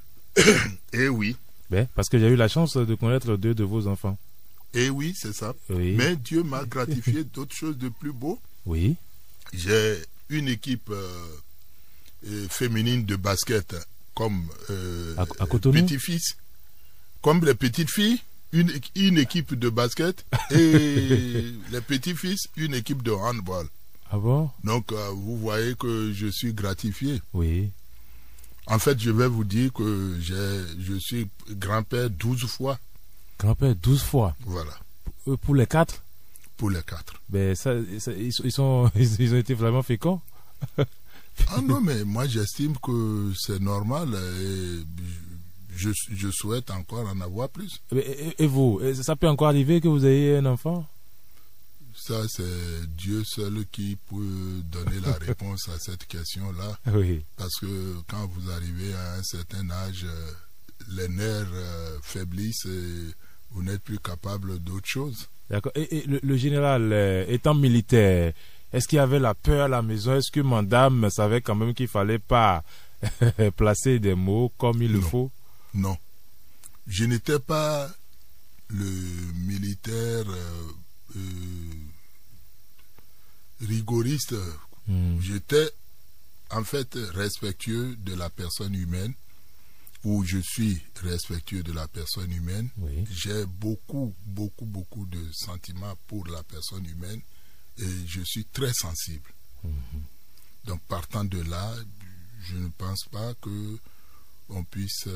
Eh oui. Ben, parce que j'ai eu la chance de connaître 2 de vos enfants. Eh oui, c'est ça. Oui. Mais Dieu m'a gratifié d'autres choses de plus beau. Oui. J'ai une équipe féminine de basket comme à Cotonou, petit-fils, comme les petites filles, une équipe de basket, et les petits-fils, une équipe de handball. Ah bon? Donc vous voyez que je suis gratifié. Oui. En fait, je vais vous dire que je suis grand-père 12 fois. Grand-père 12 fois? Voilà. Pour les 4? Pour les 4. Ben ils ont été vraiment féconds. Ah non, mais moi j'estime que c'est normal et je souhaite encore en avoir plus. Et vous, ça peut encore arriver que vous ayez un enfant? Ça, c'est Dieu seul qui peut donner la réponse à cette question-là. Oui. Parce que quand vous arrivez à un certain âge, les nerfs faiblissent et vous n'êtes plus capable d'autre chose. D'accord. Et le général, étant militaire, est-ce qu'il y avait la peur à la maison? Est-ce que madame savait quand même qu'il ne fallait pas placer des mots comme il le faut? Non. Je n'étais pas le militaire rigoriste. J'étais en fait respectueux de la personne humaine, ou je suis respectueux de la personne humaine. Oui. J'ai beaucoup de sentiments pour la personne humaine et je suis très sensible. Donc partant de là, je ne pense pas que on puisse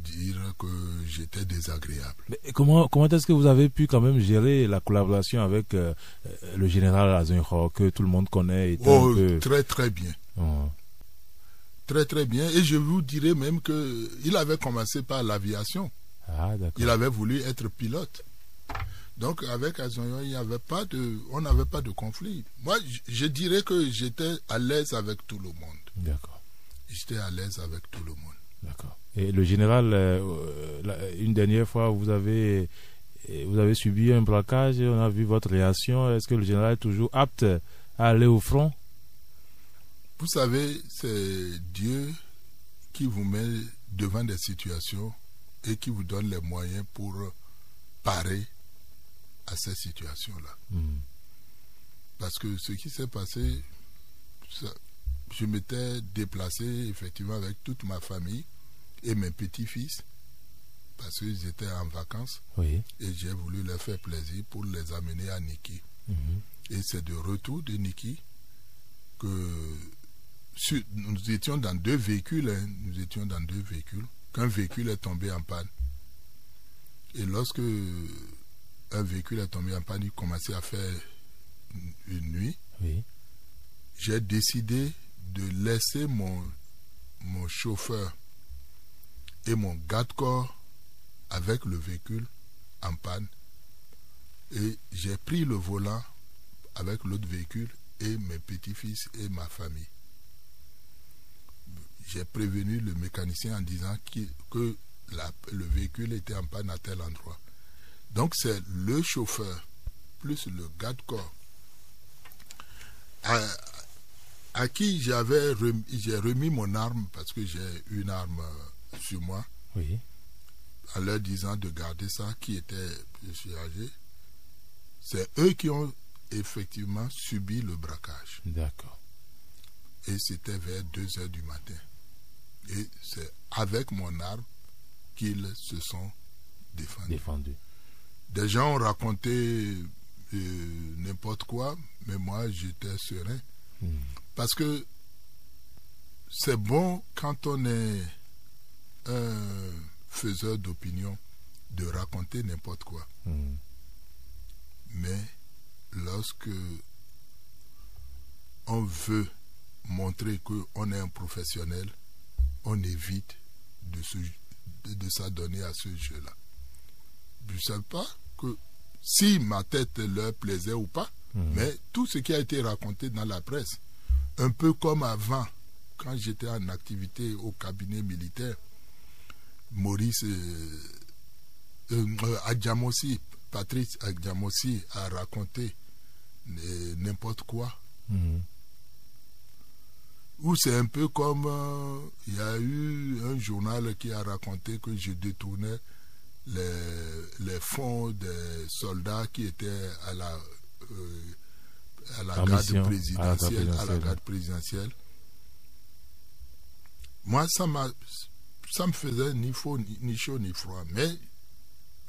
dire que j'étais désagréable. Mais comment est-ce que vous avez pu quand même gérer la collaboration avec le général Azinho, que tout le monde connaît? Très bien. Oh. Très bien. Et je vous dirais même qu'il avait commencé par l'aviation. Ah, d'accord. Il avait voulu être pilote. Donc avec Azonyon, on n'avait pas de conflit. Moi, je dirais que j'étais à l'aise avec tout le monde. D'accord. J'étais à l'aise avec tout le monde. D'accord. Et le général, une dernière fois, vous avez subi un braquage, on a vu votre réaction. Est-ce que le général est toujours apte à aller au front? Vous savez, c'est Dieu qui vous met devant des situations et qui vous donne les moyens pour parer à ces situations-là. Parce que ce qui s'est passé, je m'étais déplacé effectivement avec toute ma famille et mes petits-fils parce qu'ils étaient en vacances. Oui. Et j'ai voulu leur faire plaisir pour les amener à Niki. Et c'est de retour de Niki que nous étions dans deux véhicules. Qu'un véhicule est tombé en panne. Et lorsque un véhicule est tombé en panne, il commençait à faire une nuit. Oui. J'ai décidé de laisser mon chauffeur et mon garde-corps avec le véhicule en panne. Et j'ai pris le volant avec l'autre véhicule et mes petits-fils et ma famille. J'ai prévenu le mécanicien en disant que le véhicule était en panne à tel endroit. Donc c'est le chauffeur plus le garde-corps à qui j'ai remis mon arme parce que j'ai une arme sur moi. Oui. En leur disant de garder ça qui était chargé. C'est eux qui ont effectivement subi le braquage. D'accord. Et c'était vers 2h du matin. Et c'est avec mon arme qu'ils se sont défendus. Des gens ont raconté n'importe quoi, mais moi j'étais serein. Parce que c'est bon quand on est un faiseur d'opinion de raconter n'importe quoi. Mais lorsque on veut montrer qu'on est un professionnel, on évite de s'adonner à ce jeu-là. Je ne sais pas que si ma tête leur plaisait ou pas, mais tout ce qui a été raconté dans la presse, un peu comme avant, quand j'étais en activité au cabinet militaire, Maurice Adjamossi, Patrice Adjamossi a raconté n'importe quoi. Ou c'est un peu comme il y a eu un journal qui a raconté que je détournais les fonds des soldats qui étaient à la garde présidentielle. Moi, ça me faisait ni chaud ni froid, mais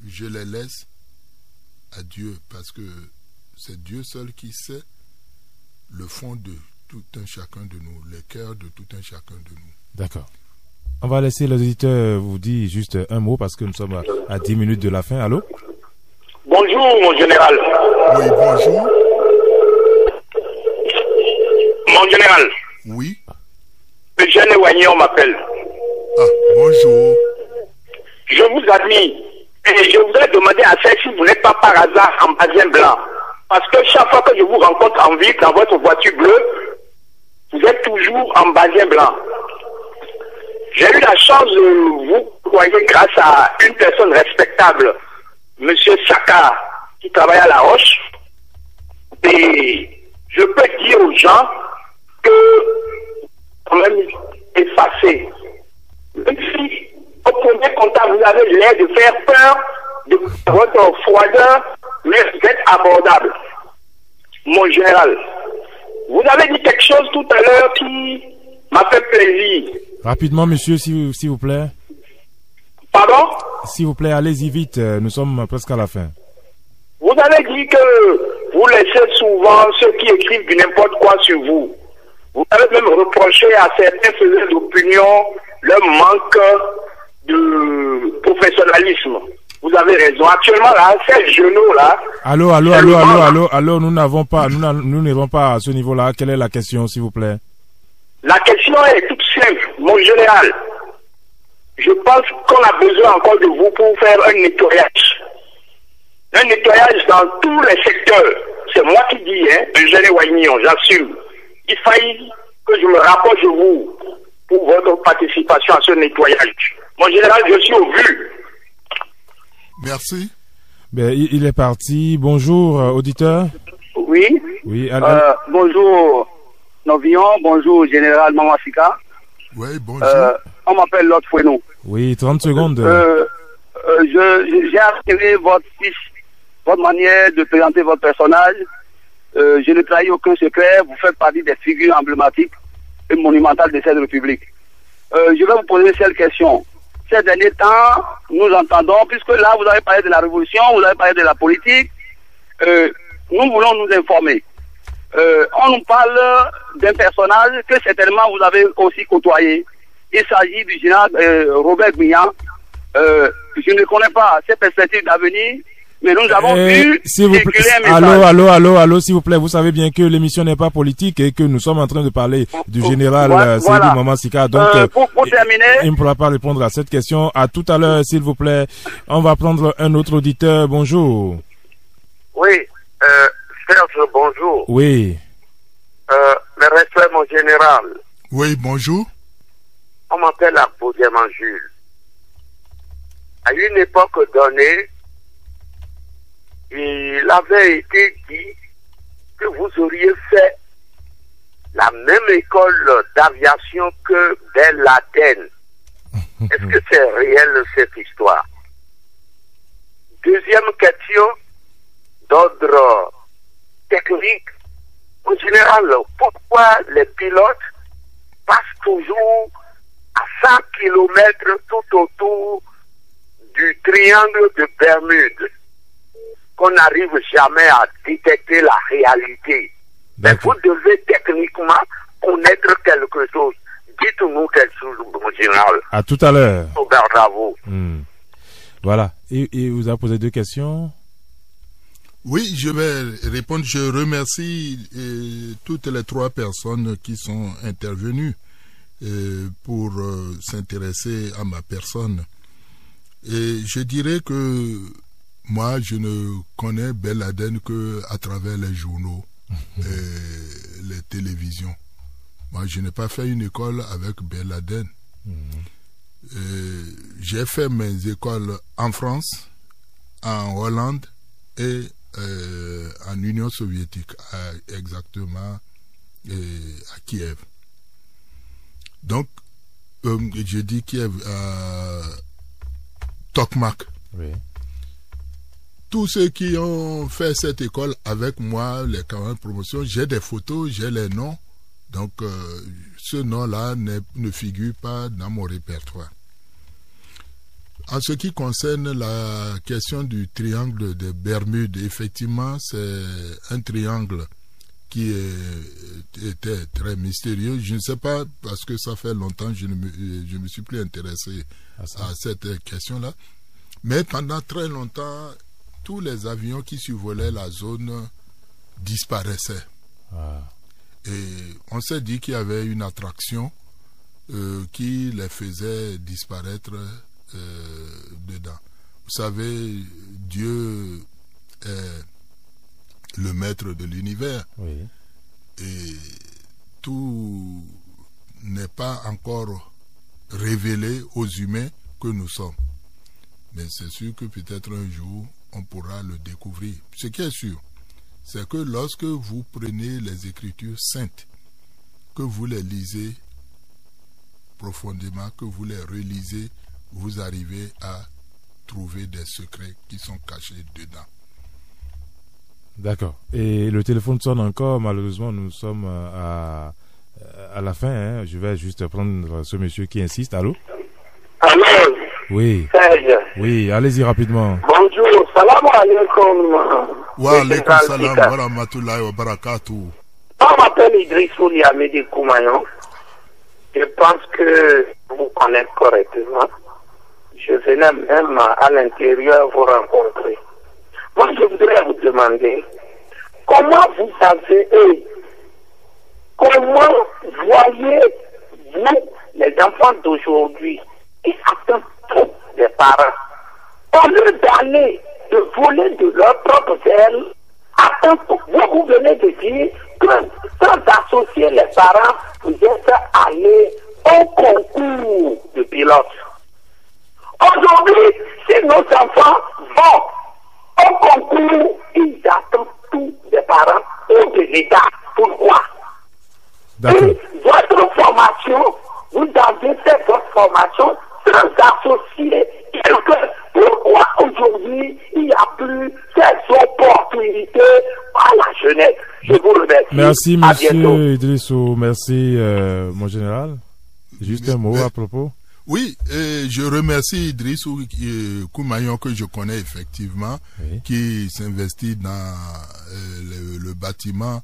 je les laisse à Dieu parce que c'est Dieu seul qui sait le fond de tout un chacun de nous, les cœurs de tout un chacun de nous. D'accord. On va laisser les auditeurs vous dire juste un mot parce que nous sommes à 10 minutes de la fin. Allô? Bonjour, mon général. Oui, bonjour. Mon général. Oui. Eugène Wagnon m'appelle. Ah, bonjour. Je vous admire et je voudrais demander à celle si vous n'êtes pas par hasard en basin blanc. Parce que chaque fois que je vous rencontre en ville dans votre voiture bleue, vous êtes toujours en basin blanc. J'ai eu la chance de vous croiser grâce à une personne respectable, Monsieur Saka, qui travaille à La Roche. Et je peux dire aux gens que, quand même, effacé. Même si, au premier contact, vous avez l'air de faire peur de votre froideur, mais vous êtes abordable. Mon général, vous avez dit quelque chose tout à l'heure qui m'a fait plaisir. Rapidement, monsieur, s'il vous plaît. Pardon? S'il vous plaît, allez-y vite, nous sommes presque à la fin. Vous avez dit que vous laissez souvent ceux qui écrivent du n'importe quoi sur vous. Vous avez même reproché à certains faiseurs d'opinion leur manque de professionnalisme. Vous avez raison. Actuellement, là, ces genoux-là... Allô, nous n'avons pas à ce niveau-là. Quelle est la question, s'il vous plaît? La question est toute simple, mon général. Je pense qu'on a besoin encore de vous pour faire un nettoyage. Un nettoyage dans tous les secteurs. C'est moi qui dis, Eugène Waignon, j'assume. Il faille que je me rapproche de vous pour votre participation à ce nettoyage. Mon général, je suis au vu. Merci. Ben, il est parti. Bonjour, auditeur. Oui. Oui. Bonjour, Novillon. Bonjour, général Mamafika. Oui, bonjour. On m'appelle Lot Fouenou. Oui, 30 secondes. J'ai apprécié votre fiche, votre manière de présenter votre personnage. Je ne trahis aucun secret. Vous faites partie des figures emblématiques et monumentales de cette République. Je vais vous poser cette question. Ces derniers temps, nous entendons, puisque là, vous avez parlé de la révolution, vous avez parlé de la politique, nous voulons nous informer. On nous parle d'un personnage que certainement vous avez aussi côtoyé. Il s'agit du général Robert Guignan. Je ne connais pas ses perspectives d'avenir, mais nous avons vu circuler un message. Allô, s'il vous plaît, vous savez bien que l'émission n'est pas politique et que nous sommes en train de parler du général Seydou Mamassika. Donc, pour terminer, il ne pourra pas répondre à cette question. À tout à l'heure, s'il vous plaît. On va prendre un autre auditeur. Bonjour. Oui, Serge, bonjour. Oui. Le respect, mon général. Oui, bonjour. On m'appelle Aboudiaman Jules. À une époque donnée, il avait été dit que vous auriez fait la même école d'aviation que Ben Laden. Est-ce que c'est réel cette histoire? Deuxième question d'ordre technique. En général, pourquoi les pilotes passent toujours à 100 km tout autour du triangle de Bermude, qu'on n'arrive jamais à détecter la réalité? Mais vous devez techniquement connaître quelque chose. Dites-nous quelque chose, mon général. À tout à l'heure. Bravo. Voilà. Et vous a posé deux questions. Oui, je vais répondre. Je remercie toutes les trois personnes qui sont intervenues pour s'intéresser à ma personne. Et je dirais que moi, je ne connais Ben Laden qu'à travers les journaux et les télévisions. Moi, je n'ai pas fait une école avec Ben Laden. J'ai fait mes écoles en France, en Hollande et en Union soviétique, exactement à Kiev. Donc, je dis Kiev, Tokmak. Oui. Tous ceux qui ont fait cette école avec moi, les 40 promotions, j'ai des photos, j'ai les noms. Donc, ce nom-là ne figure pas dans mon répertoire. En ce qui concerne la question du triangle de Bermude, effectivement, c'est un triangle qui était très mystérieux. Je ne sais pas, parce que ça fait longtemps, je me suis plus intéressé à cette question-là. Mais pendant très longtemps, tous les avions qui survolaient la zone disparaissaient. Et on s'est dit qu'il y avait une attraction qui les faisait disparaître dedans. Vous savez, Dieu est le maître de l'univers. Oui. Et tout n'est pas encore révélé aux humains que nous sommes. Mais c'est sûr que peut-être un jour, on pourra le découvrir. Ce qui est sûr, c'est que lorsque vous prenez les Écritures saintes, que vous les lisez profondément, que vous les relisez, vous arrivez à trouver des secrets qui sont cachés dedans. D'accord. Et le téléphone sonne encore. Malheureusement, nous sommes à la fin. Hein. Je vais juste prendre ce monsieur qui insiste. Allô? Allô? Oui. Serge. Oui, allez-y rapidement. Bonjour. Salam alaikum. Wa alaikum salam wa rahmatullahi wa barakatuh. On m'appelle Idrissou Liamedi Koumayon. Je pense que vous connaissez correctement. Je venais même à l'intérieur vous rencontrer. Moi, je voudrais vous demander comment vous savez et comment voyez-vous les enfants d'aujourd'hui qui attendent trop des parents. Au lieu d'aller de voler de leur propre zèle. Vous venez de dire que sans associer les parents, vous êtes allés au concours de pilote. Aujourd'hui, si nos enfants vont au concours, ils attendent tous des parents ou de l'État. Pourquoi? Et votre formation, vous avez fait votre formation sans associer quelqu'un. Pourquoi aujourd'hui il n'y a plus cette opportunité à la jeunesse? Je vous remercie. Merci, monsieur Idrissou. Merci, mon général. Juste un mot à propos. Oui, je remercie Idrissou Koumayon, que je connais effectivement, oui, qui s'investit dans le bâtiment,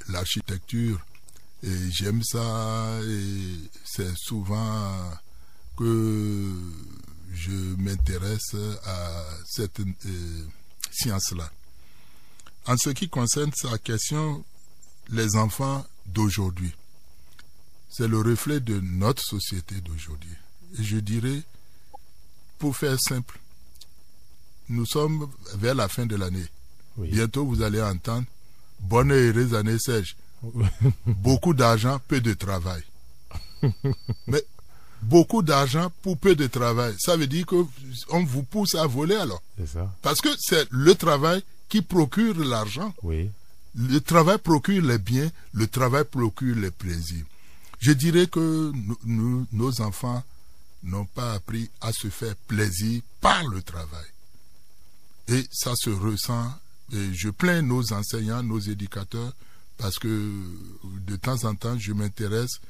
l'architecture. Et j'aime ça, et c'est souvent que je m'intéresse à cette science-là. En ce qui concerne sa question, les enfants d'aujourd'hui, c'est le reflet de notre société d'aujourd'hui. Et je dirais, pour faire simple, nous sommes vers la fin de l'année. Oui. Bientôt, vous allez entendre « Bonne et heureuse année sèche ». Beaucoup d'argent, peu de travail. Mais beaucoup d'argent pour peu de travail, ça veut dire qu'on vous pousse à voler alors. C'est ça. Parce que c'est le travail qui procure l'argent. Oui. Le travail procure les biens, le travail procure les plaisirs. Je dirais que nos enfants n'ont pas appris à se faire plaisir par le travail. Et ça se ressent. Et je plains nos enseignants, nos éducateurs, parce que de temps en temps, je m'intéresse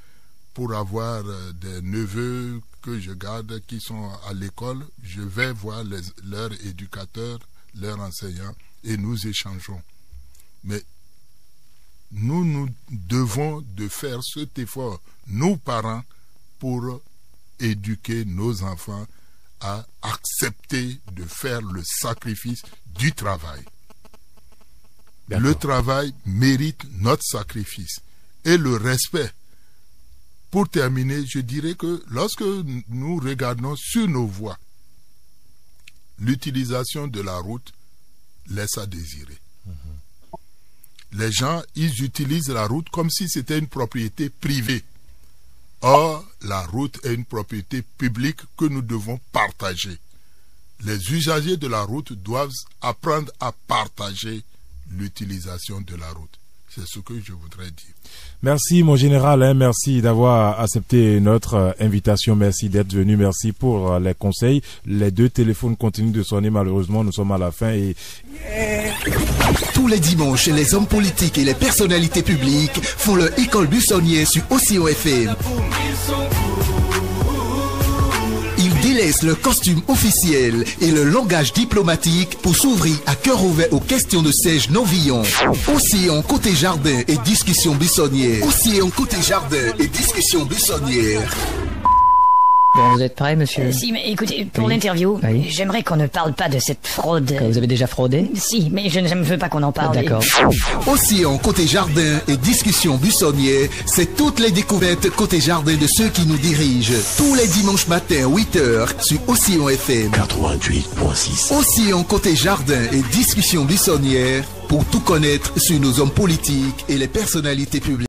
pour avoir des neveux que je garde qui sont à l'école. Je vais voir leurs éducateurs, leurs enseignants, et nous échangeons. Mais nous devons de faire cet effort, nous parents, pour éduquer nos enfants à accepter de faire le sacrifice du travail. Le travail mérite notre sacrifice et le respect. Pour terminer, je dirais que lorsque nous regardons sur nos voies, l'utilisation de la route laisse à désirer. Les gens, ils utilisent la route comme si c'était une propriété privée. Or, la route est une propriété publique que nous devons partager. Les usagers de la route doivent apprendre à partager l'utilisation de la route. C'est ce que je voudrais dire. Merci mon général, merci d'avoir accepté notre invitation, merci d'être venu, merci pour les conseils. Les deux téléphones continuent de sonner, malheureusement nous sommes à la fin. Et tous les dimanches, les hommes politiques et les personnalités publiques font leur école buissonnière sur Océan FM. Ils délaissent le costume officiel et le langage diplomatique pour s'ouvrir à cœur ouvert aux questions de Serge Novillon. Océan côté jardin et discussion buissonnière. Océan côté jardin et discussion buissonnière. Bon, vous êtes prêt, monsieur? Si, mais écoutez, pour l'interview, j'aimerais qu'on ne parle pas de cette fraude. Vous avez déjà fraudé? Si, mais je ne veux pas qu'on en parle. D'accord. Océan côté jardin et discussion buissonnière, c'est toutes les découvertes côté jardin de ceux qui nous dirigent. Tous les dimanches matins, 8h, sur Océan FM 88.6. Océan côté jardin et discussion buissonnière, pour tout connaître sur nos hommes politiques et les personnalités publiques.